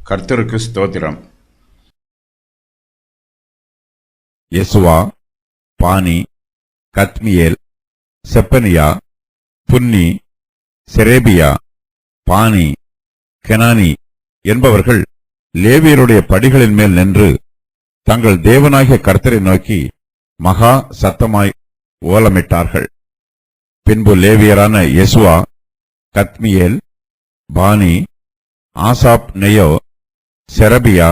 கர்த்தருக்கு ஸ்தோத்திரம். யெசுவா, பானி, கத்மியேல், செப்பனியா, புன்னி, செரேபியா, பானி, கெனானி என்பவர்கள் லேவியருடைய படிகளின் மேல் நின்று தங்கள் தேவனாகிய கர்த்தரை நோக்கி மகா சத்தமாய் ஓலமிட்டார்கள். பின்பு லேவியரான யெசுவா, கத்மியேல், பானி, ஆசாப் நெயோ, செரபியா,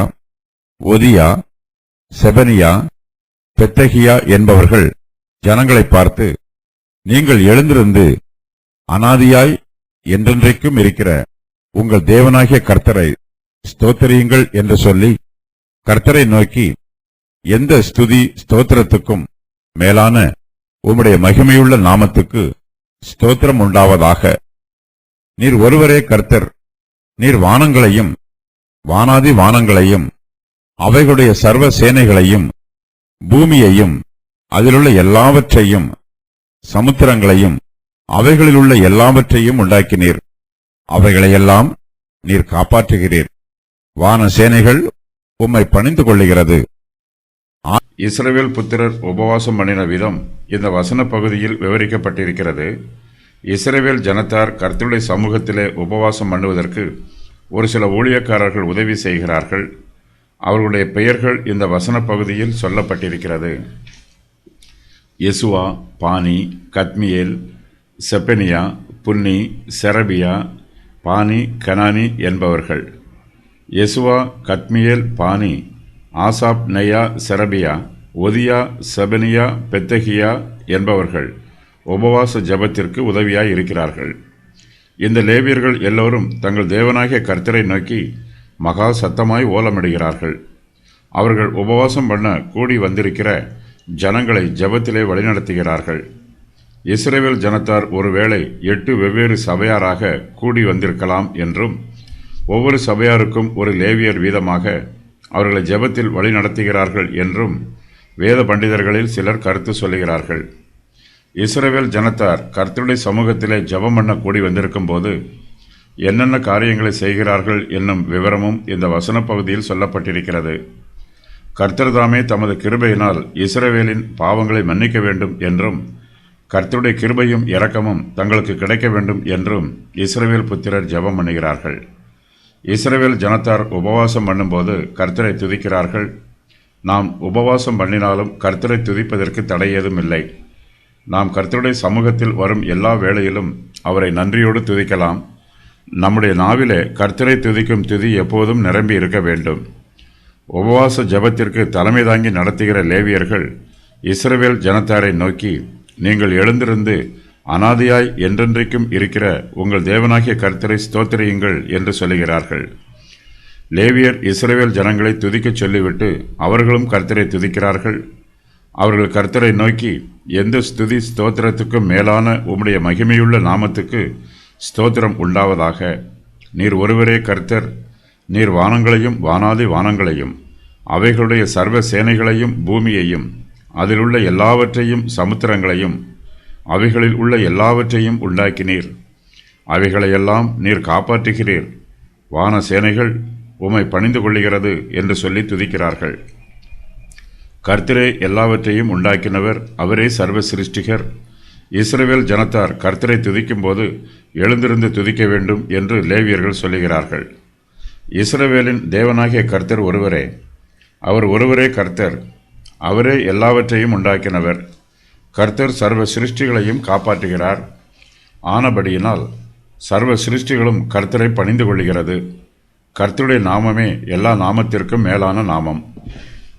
ஒதியா, செபனியா, பெத்தகியா என்பவர்கள் ஜனங்களை பார்த்து, நீங்கள் எழுந்திருந்து அனாதியாய் என்றென்றைக்கும் இருக்கிற உங்கள் தேவனாகிய கர்த்தரை ஸ்தோத்திரியுங்கள் என்று சொல்லி கர்த்தரை நோக்கி, எந்த ஸ்துதி ஸ்தோத்திரத்துக்கும் மேலான உம்முடைய மகிமையுள்ள நாமத்துக்கு ஸ்தோத்திரம் உண்டாவதாக. நீர் ஒருவரே கர்த்தர். நீர் வானங்களையும் வானாதி வானங்களையும் அவைகளுடைய சர்வ சேனைகளையும் பூமியையும் அதிலுள்ள எல்லாவற்றையும் சமுத்திரங்களையும் அவைகளிலுள்ள எல்லாவற்றையும் உண்டாக்கினீர். அவைகளையெல்லாம் நீர் காப்பாற்றுகிறீர். வான சேனைகள் உம்மை பணிந்து கொள்ளுகிறது. இஸ்ரவேல் புத்திரர் உபவாசம் பண்ணின விதம் இந்த வசன பகுதியில் விவரிக்கப்பட்டிருக்கிறது. இஸ்ரவேல் ஜனத்தார் கர்த்தருடைய சமூகத்திலே உபவாசம் பண்ணுவதற்கு ஒரு சில ஊழியக்காரர்கள் உதவி செய்கிறார்கள். அவர்களுடைய பெயர்கள் இந்த வசன பகுதியில் சொல்லப்பட்டிருக்கிறது. யெசுவா, பானி, கத்மியேல், செப்பனியா, புன்னி, செரபியா, பானி, கெனானி என்பவர்கள். யெசுவா, கத்மியேல், பானி, ஆசாப் நெயா, செரபியா, ஒதியா, செபனியா, பெத்தகியா என்பவர்கள் உபவாச ஜெபத்திற்கு உதவியாய் இருக்கிறார்கள். இந்த லேவியர்கள் எல்லோரும் தங்கள் தேவனாகிய கர்த்தரை நோக்கி மகா சத்தமாய் ஓலமிடுகிறார்கள். அவர்கள் உபவாசம் பண்ண கூடி வந்திருக்கிற ஜனங்களை ஜெபத்திலே வழிநடத்துகிறார்கள். இஸ்ரவேல் ஜனத்தார் ஒருவேளை 8 வெவ்வேறு சபையாராக கூடி வந்திருக்கலாம் என்றும் ஒவ்வொரு சபையாருக்கும் ஒரு லேவியர் வீதமாக அவர்களை ஜெபத்தில் வழி நடத்துகிறார்கள் என்றும் வேத பண்டிதர்களில் சிலர் கருத்து சொல்லுகிறார்கள். இஸ்ரவேல் ஜனத்தார் கர்த்தருடைய சமூகத்திலே ஜெபம் பண்ண கூடி வந்திருக்கும் போது என்னென்ன காரியங்களை செய்கிறார்கள் என்னும் விவரமும் இந்த வசன பகுதியில் சொல்லப்பட்டிருக்கிறது. கர்த்தர் தாமே தமது கிருபையினால் இஸ்ரவேலின் பாவங்களை மன்னிக்க வேண்டும் என்றும் கர்த்தருடைய கிருபையும் இரக்கமும் தங்களுக்கு கிடைக்க வேண்டும் என்றும் இஸ்ரவேல் புத்திரர் ஜெபம் பண்ணுகிறார்கள். இஸ்ரவேல் ஜனத்தார் உபவாசம் பண்ணும்போது கர்த்தரை துதிக்கிறார்கள். நாம் உபவாசம் பண்ணினாலும் கர்த்தரை துதிப்பதற்கு தடை ஏதும் இல்லை. நாம் கர்த்தருடைய சமூகத்தில் வரும் எல்லா வேளையிலும் அவரை நன்றியோடு துதிக்கலாம். நம்முடைய நாவிலே கர்த்தரை துதிக்கும் துதி எப்போதும் நிரம்பி இருக்க வேண்டும். உபவாச ஜெபத்திற்கு தலைமை தாங்கி நடத்துகிற லேவியர்கள் இஸ்ரவேல் ஜனத்தாரை நோக்கி, நீங்கள் எழுந்திருந்து அனாதியாய் என்றென்றைக்கும் இருக்கிற உங்கள் தேவனாகிய கர்த்தரை ஸ்தோத்திரியுங்கள் என்று சொல்லுகிறார்கள். லேவியர் இஸ்ரவேல் ஜனங்களை துதிக்கச் சொல்லிவிட்டு அவர்களும் கர்த்தரை துதிக்கிறார்கள். அவர்கள் கர்த்தரை நோக்கி, எந்த ஸ்துதி ஸ்தோத்திரத்துக்கும் மேலான உம்முடைய மகிமையுள்ள நாமத்துக்கு ஸ்தோத்திரம் உண்டாவதாக. நீர் ஒருவரே கர்த்தர். நீர் வானங்களையும் வானாதி வானங்களையும் அவைகளுடைய சர்வ சேனைகளையும் பூமியையும் அதிலுள்ள எல்லாவற்றையும் சமுத்திரங்களையும் அவைகளில் உள்ள எல்லாவற்றையும் உண்டாக்கினீர். அவைகளையெல்லாம் நீர் காப்பாற்றுகிறீர். வான சேனைகள் உம்மை பணிந்து கொள்ளுகிறது என்று சொல்லி துதிக்கிறார்கள். கர்த்தரே எல்லாவற்றையும் உண்டாக்கினவர். அவரே சர்வ சிருஷ்டிகர். இஸ்ரவேல் ஜனத்தார் கர்த்தரை துதிக்கும் போது எழுந்திருந்து துதிக்க வேண்டும் என்று லேவியர்கள் சொல்லுகிறார்கள். இஸ்ரவேலின் தேவனாகிய கர்த்தர் ஒருவரே. அவர் ஒருவரே கர்த்தர். அவரே எல்லாவற்றையும் உண்டாக்கினவர். கர்த்தர் சர்வ சிருஷ்டிகளையும் காப்பாற்றுகிறார். ஆனபடியினால் சர்வ சிருஷ்டிகளும் கர்த்தரை பணிந்து கொள்கிறது. கர்த்தருடைய நாமமே எல்லா நாமத்திற்கும் மேலான நாமம்.